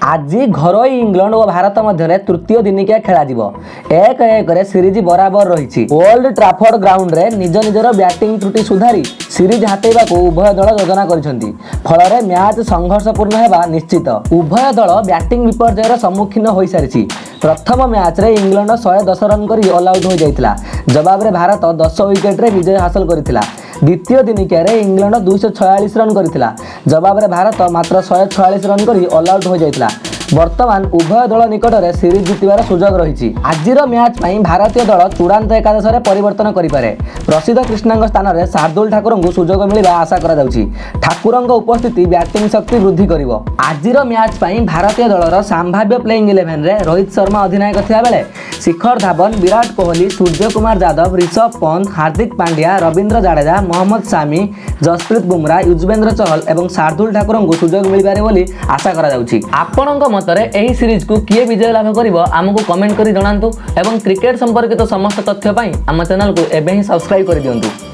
आज घरोई इंग्लैंड और भारत मध्य तृतीय दिनिकिया खेल 1-1 सीरीज बराबर रही। ओल्ड ट्राफोर्ड ग्राउंड रे निज निजर बैटिंग त्रुटि सुधारी सीरीज हातेबा उभय दल योजना करिसेंती। फल मैच संघर्षपूर्ण हेबा निश्चित। उभय दल बैटिंग विपर्ययर सम्मुखीन हो सारी। प्रथम मैच रे इंग्लैंड 110 रन कर ऑल आउट हो जाइतिला। जवाब रे भारत 10 विकेट रे विजय हासिल करथिला। द्वितीय दिनिकिया रे इंग्लैंड 246 रन करथिला। जवाब रे भारत मात्र 146 रन कर ऑल आउट हो जाइतिला। वर्तमान उभय दल निकट में सीरीज जितबार सुजोग रही। आजिर मैच पर भारतीय दल चूड़ांत एकादश परिवर्तन करें। प्रसिद्ध कृष्णा स्थान में शार्दुल ठाकुर को सुजोग मिलवा आशा ठाकुर उपस्थिति बैटिंग शक्ति वृद्धि कर। आजिर मैच पर भारतीय दलर संभाव्य प्लेइंग 11 रे रोहित शर्मा अधिनायक थिबा बेले शिखर धवन, विराट कोहली, सूर्य कुमार यादव, ऋषभ पंत, हार्दिक पांड्या, रवींद्र जडेजा, मोहम्मद शामी, जसप्रीत बुमराह, युजवेंद्र चहल और शार्दुल ठाकुर को सुजोग मिलवे बोली आशा करा। मतरे एही सीरीज को किए विजय लाभ करिवो आमको कमेंट करी जणांतु एवं क्रिकेट संपर्कित समस्त तथ्य पाई आम चैनल को एबे ही सब्सक्राइब कर दियंतु।